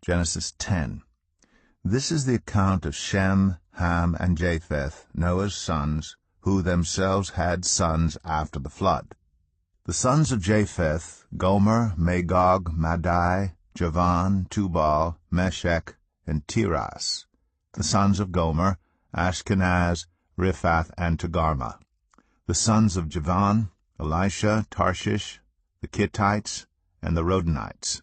Genesis 10. This is the account of Shem, Ham, and Japheth, Noah's sons, who themselves had sons after the flood. The sons of Japheth, Gomer, Magog, Madai, Javan, Tubal, Meshech, and Tiras. The sons of Gomer, Ashkenaz, Riphath, and Togarmah. The sons of Javan, Elisha, Tarshish, the Kittites, and the Rodanites.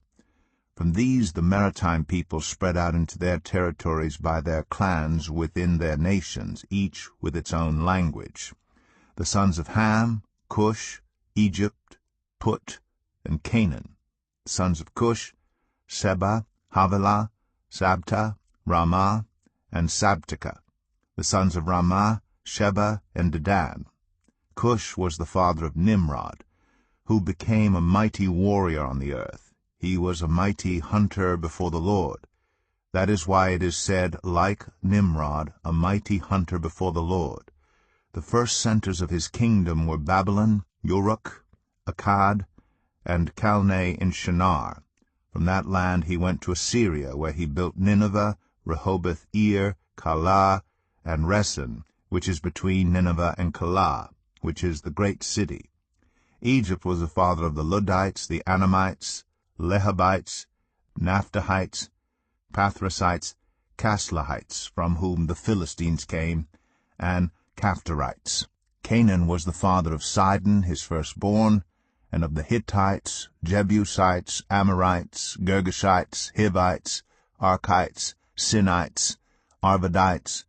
From these the maritime people spread out into their territories by their clans within their nations, each with its own language. The sons of Ham, Cush, Egypt, Put, and Canaan. The sons of Cush, Seba, Havilah, Sabta, Ramah, and Sabteka. The sons of Ramah, Sheba, and Dedan. Cush was the father of Nimrod, who became a mighty warrior on the earth. He was a mighty hunter before the Lord. That is why it is said, like Nimrod, a mighty hunter before the Lord. The first centers of his kingdom were Babylon, Uruk, Akkad, and Calneh in Shinar. From that land he went to Assyria, where he built Nineveh, Rehoboth-ir, Calah, and Resen, which is between Nineveh and Calah, which is the great city. Egypt was the father of the Ludites, the Anamites, Lehabites, Naphtuhites, Pathrasites, Caslahites, from whom the Philistines came, and Caphtorites. Canaan was the father of Sidon, his firstborn, and of the Hittites, Jebusites, Amorites, Girgashites, Hivites, Archites, Sinites, Arvadites,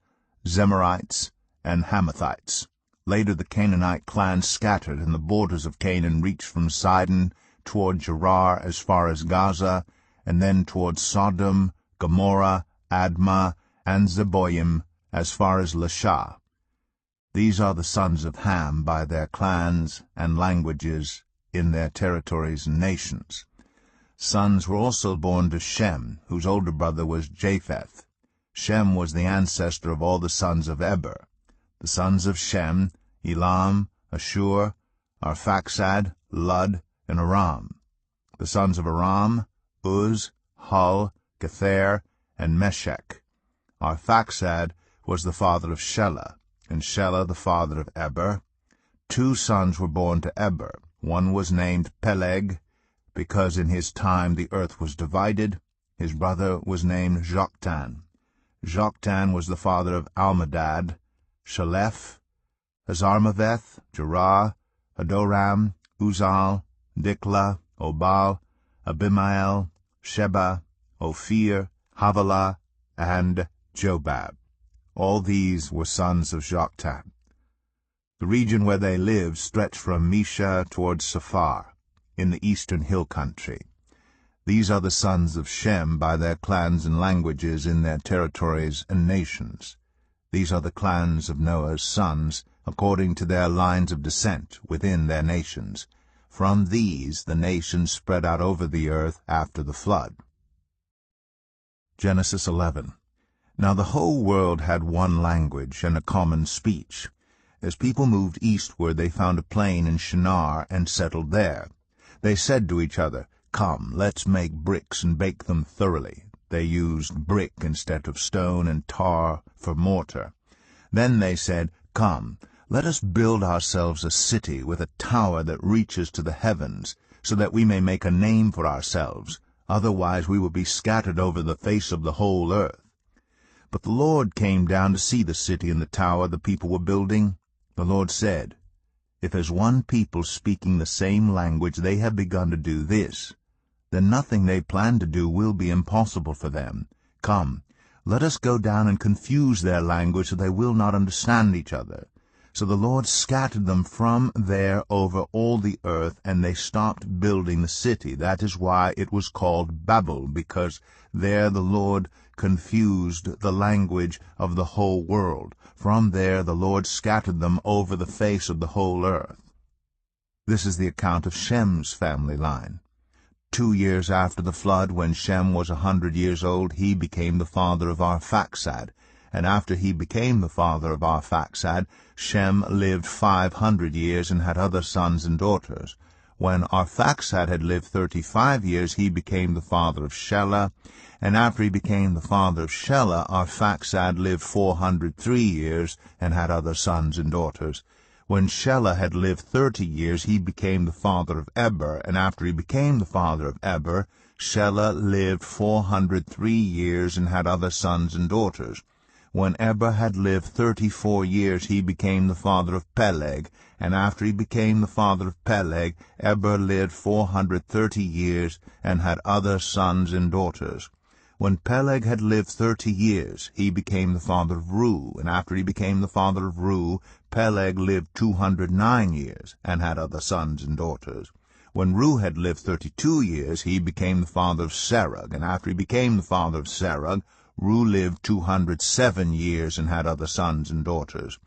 Zemarites, and Hamathites. Later the Canaanite clans scattered, and the borders of Canaan reached from Sidon toward Gerar as far as Gaza, and then toward Sodom, Gomorrah, Admah, and Zeboim as far as Lasha. These are the sons of Ham by their clans and languages in their territories and nations. Sons were also born to Shem, whose older brother was Japheth. Shem was the ancestor of all the sons of Eber. The sons of Shem, Elam, Ashur, Arphaxad, Lud, and Aram. The sons of Aram, Uz, Hul, Gether, and Meshech. Arphaxad was the father of Shelah, and Shelah the father of Eber. 2 sons were born to Eber. One was named Peleg, because in his time the earth was divided. His brother was named Joktan. Joktan was the father of Almadad, Shalef, Hazarmaveth, Jerah, Adoram, Uzal, Diklah, Obal, Abimael, Sheba, Ophir, Havilah, and Jobab. All these were sons of Joktan. The region where they lived stretched from Mesha towards Saphar, in the eastern hill country. These are the sons of Shem by their clans and languages in their territories and nations. These are the clans of Noah's sons, according to their lines of descent within their nations. From these the nations spread out over the earth after the flood. Genesis 11. Now the whole world had one language and a common speech. As people moved eastward, they found a plain in Shinar and settled there. They said to each other, "Come, let's make bricks and bake them thoroughly." They used brick instead of stone and tar for mortar. Then they said, "Come, let us build ourselves a city with a tower that reaches to the heavens, so that we may make a name for ourselves. Otherwise we will be scattered over the face of the whole earth." But the Lord came down to see the city and the tower the people were building. The Lord said, "If as one people speaking the same language they have begun to do this, then nothing they plan to do will be impossible for them. Come, let us go down and confuse their language so they will not understand each other." So the Lord scattered them from there over all the earth, and they stopped building the city. That is why it was called Babel, because there the Lord confused the language of the whole world. From there the Lord scattered them over the face of the whole earth. This is the account of Shem's family line. 2 years after the flood, when Shem was 100 years old, he became the father of Arphaxad. And after he became the father of Arphaxad, Shem lived 500 years and had other sons and daughters. When Arphaxad had lived 35 years, he became the father of Shelah. And after he became the father of Shelah, Arphaxad lived 403 years, and had other sons and daughters. When Shelah had lived 30 years, he became the father of Eber. And after he became the father of Eber, Shelah lived 403 years, and had other sons and daughters. When Eber had lived 34 years, he became the father of Peleg. And after he became the father of Peleg, Eber lived 430 years, and had other sons and daughters. When Peleg had lived 30 years, he became the father of Reu. And after he became the father of Reu, Peleg lived 209 years, and had other sons and daughters. When Reu had lived 32 years, he became the father of Serug. And after he became the father of Serug, Reu lived 207 years, and had other sons and daughters.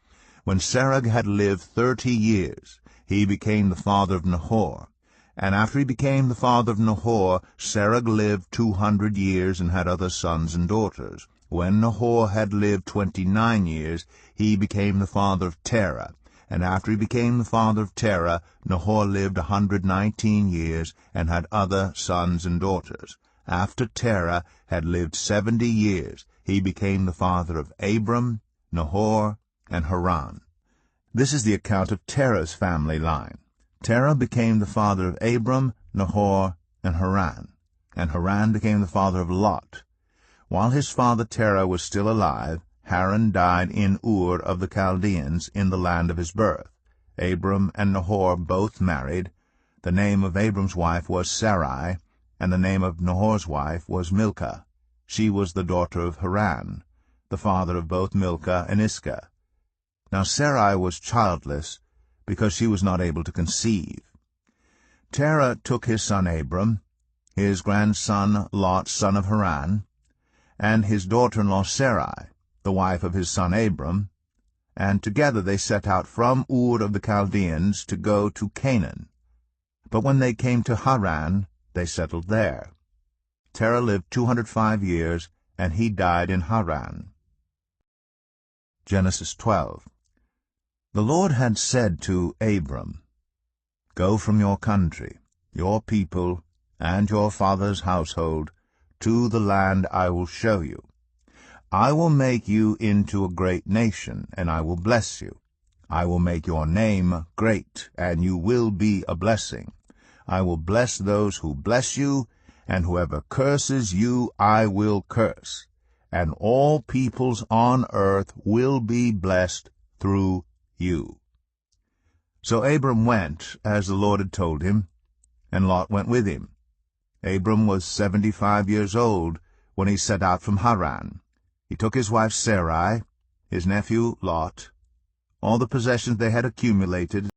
When Serug had lived 30 years, he became the father of Nahor. And after he became the father of Nahor, Serug lived 200 years, and had other sons and daughters. When Nahor had lived 29 years, he became the father of Terah. And after he became the father of Terah, Nahor lived 119 years, and had other sons and daughters. After Terah had lived 70 years, he became the father of Abram, Nahor, and Haran. This is the account of Terah's family line. Terah became the father of Abram, Nahor, and Haran. And Haran became the father of Lot. While his father Terah was still alive, Haran died in Ur of the Chaldeans, in the land of his birth. Abram and Nahor both married. The name of Abram's wife was Sarai, and the name of Nahor's wife was Milcah. She was the daughter of Haran, the father of both Milcah and Iscah. Now Sarai was childless, because she was not able to conceive. Terah took his son Abram, his grandson Lot, son of Haran, and his daughter-in-law Sarai, the wife of his son Abram, and together they set out from Ur of the Chaldeans to go to Canaan. But when they came to Haran, they settled there. Terah lived 205 years, and he died in Haran. Genesis 12. The Lord had said to Abram, "Go from your country, your people, and your father's household, to the land I will show you. I will make you into a great nation, and I will bless you. I will make your name great, and you will be a blessing. I will bless those who bless you, and whoever curses you I will curse. And all peoples on earth will be blessed through you." So Abram went, as the Lord had told him, and Lot went with him. Abram was 75 years old when he set out from Haran. He took his wife Sarai, his nephew Lot, all the possessions they had accumulated,